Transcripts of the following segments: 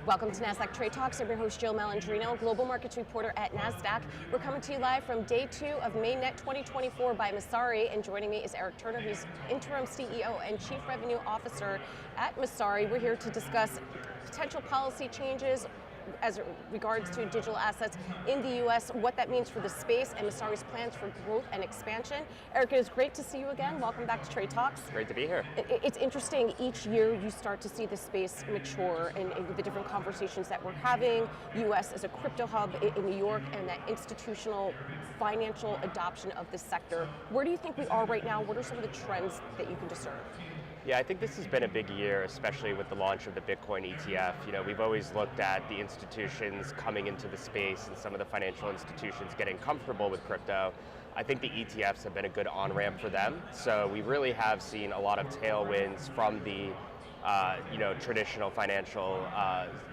Welcome to Nasdaq TradeTalks. I'm your host, Jill Malandrino, global markets reporter at Nasdaq. We're coming to you live from day 2 of Mainnet 2024 by Messari, and joining me is Eric Turner, who's Interim CEO and Chief Revenue Officer at Messari. We're here to discuss potential policy changes as it regards to digital assets in the U.S., what that means for the space, and Messari's plans for growth and expansion. Eric, it is great to see you again. Welcome back to Trade Talks. Great to be here. It's interesting, each year you start to see the space mature and the different conversations that we're having, U.S. as a crypto hub in New York, and that institutional financial adoption of this sector. Where do you think we are right now? What are some of the trends that you can discern? Yeah, I think this has been a big year, especially with the launch of the Bitcoin ETF. You know, we've always looked at the institutions coming into the space and some of the financial institutions getting comfortable with crypto. I think the ETFs have been a good on-ramp for them. So we really have seen a lot of tailwinds from the traditional financial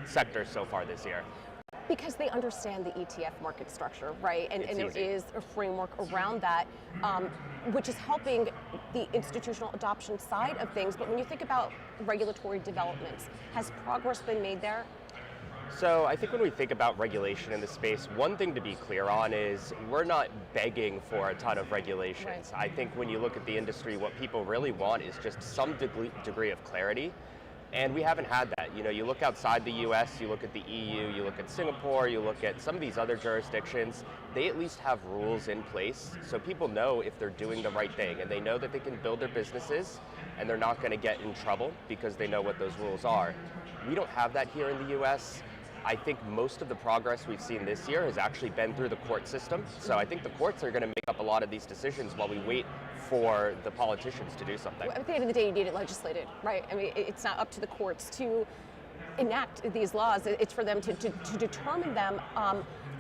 sector so far this year. Because they understand the ETF market structure, right? And there easy. is a framework around that, which is helping the institutional adoption side of things. But when you think about regulatory developments, has progress been made there? So I think when we think about regulation in the space, one thing to be clear on is we're not begging for a ton of regulations. Right. I think when you look at the industry, what people really want is just some degree of clarity. And we haven't had that. You know, you look outside the US, you look at the EU, you look at Singapore, you look at some of these other jurisdictions, they at least have rules in place so people know if they're doing the right thing, and they know that they can build their businesses and they're not going to get in trouble because they know what those rules are. We don't have that here in the US. I think most of the progress we've seen this year has actually been through the court system. So I think the courts are going to make up a lot of these decisions while we wait for the politicians to do something. Well, at the end of the day, you need it legislated, right? I mean, it's not up to the courts to enact these laws. It's for them to determine them.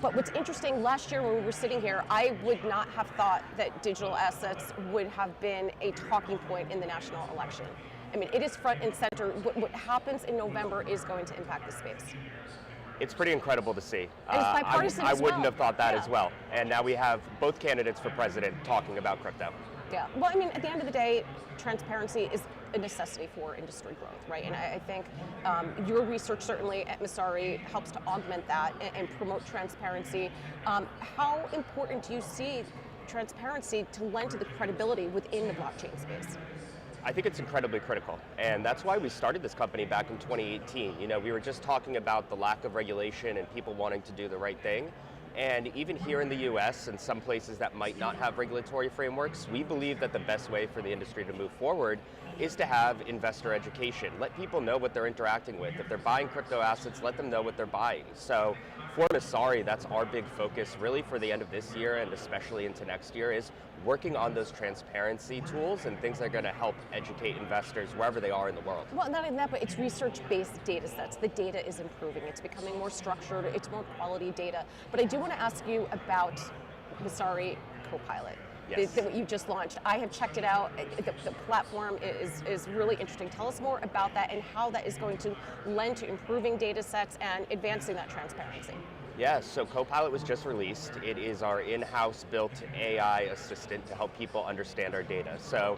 But what's interesting, last year when we were sitting here, I would not have thought that digital assets would have been a talking point in the national election. I mean, it is front and center. What happens in November is going to impact the space. It's pretty incredible to see. And it's bipartisan I as wouldn't well. have thought that Yeah. as well. And now we have both candidates for president talking about crypto. Yeah, well, I mean, at the end of the day, transparency is a necessity for industry growth, right? And I think your research certainly at Messari helps to augment that and promote transparency. How important do you see transparency to lend to the credibility within the blockchain space? I think it's incredibly critical, and that's why we started this company back in 2018. You know, we were just talking about the lack of regulation and people wanting to do the right thing. And even here in the US and some places that might not have regulatory frameworks, we believe that the best way for the industry to move forward is to have investor education. Let people know what they're interacting with. If they're buying crypto assets, let them know what they're buying. So for Messari, that's our big focus really for the end of this year and especially into next year, is working on those transparency tools and things that are going to help educate investors wherever they are in the world. Well, not even that, but it's research-based data sets. The data is improving. It's becoming more structured. It's more quality data. But I do want to ask you about Messari Copilot. Yes. What you just launched. I have checked it out. The platform is really interesting. Tell us more about that and how that is going to lend to improving data sets and advancing that transparency. Yeah, so Copilot was just released. It is our in-house built AI assistant to help people understand our data. So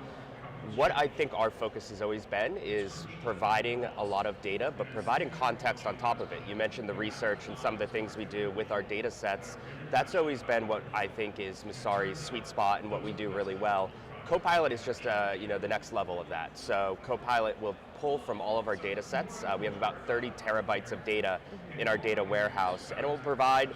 what I think our focus has always been is providing a lot of data, but providing context on top of it. You mentioned the research and some of the things we do with our data sets. That's always been what I think is Messari's sweet spot and what we do really well. Copilot is just the next level of that. So Copilot will pull from all of our data sets. We have about 30 terabytes of data in our data warehouse, and it will provide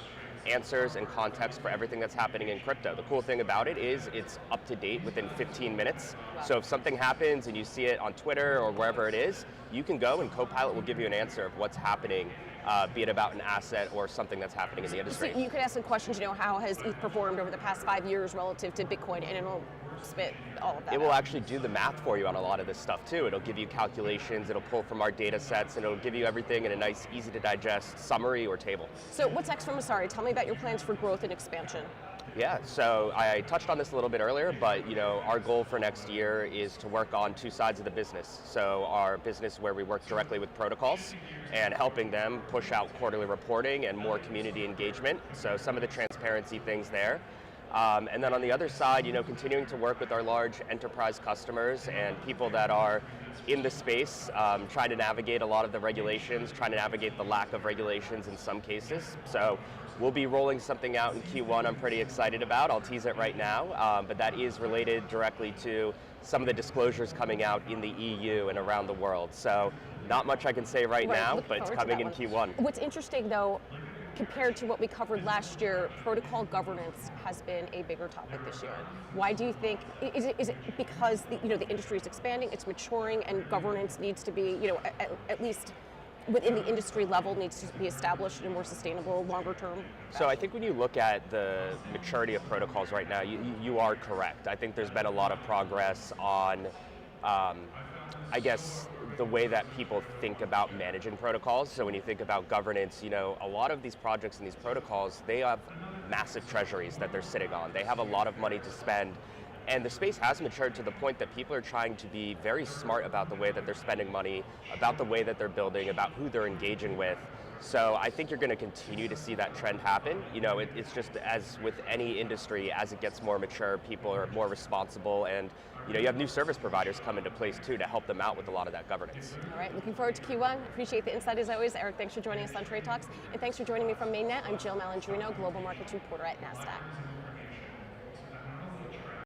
answers and context for everything that's happening in crypto. The cool thing about it is it's up to date within 15 minutes. Wow. So if something happens and you see it on Twitter or wherever it is, you can go and Copilot will give you an answer of what's happening, be it about an asset or something that's happening in the industry. So you could ask some questions, how has ETH performed over the past 5 years relative to Bitcoin, and it'll spit all of that It will out. actually do the math for you on a lot of this stuff too. It'll give you calculations, it'll pull from our data sets, and it'll give you everything in a nice, easy to digest summary or table. So what's next for Messari? Tell me about your plans for growth and expansion. Yeah, so I touched on this a little bit earlier, but our goal for next year is to work on two sides of the business. So our business where we work directly with protocols and helping them push out quarterly reporting and more community engagement. So some of the transparency things there. And then on the other side, continuing to work with our large enterprise customers and people that are in the space, trying to navigate a lot of the regulations, trying to navigate the lack of regulations in some cases. So we'll be rolling something out in Q1 I'm pretty excited about. I'll tease it right now, but that is related directly to some of the disclosures coming out in the EU and around the world. So not much I can say right now, but it's coming in Q1. What's interesting though, compared to what we covered last year, protocol governance has been a bigger topic this year. Why do you think, is it because the industry is expanding, it's maturing, and governance needs to be, at least within the industry level, needs to be established in a more sustainable, longer term fashion? So I think when you look at the maturity of protocols right now, you are correct. I think there's been a lot of progress on, I guess, the way that people think about managing protocols. So when you think about governance, a lot of these projects and these protocols, they have massive treasuries that they're sitting on. They have a lot of money to spend. And the space has matured to the point that people are trying to be very smart about the way that they're spending money, about the way that they're building, about who they're engaging with. So I think you're going to continue to see that trend happen. It's just as with any industry, as it gets more mature, people are more responsible, and you have new service providers come into place too to help them out with a lot of that governance. All right, looking forward to Q1. Appreciate the insight as always. Eric, thanks for joining us on Trade Talks, and thanks for joining me from Mainnet. I'm Jill Malandrino, Global Markets Reporter at Nasdaq.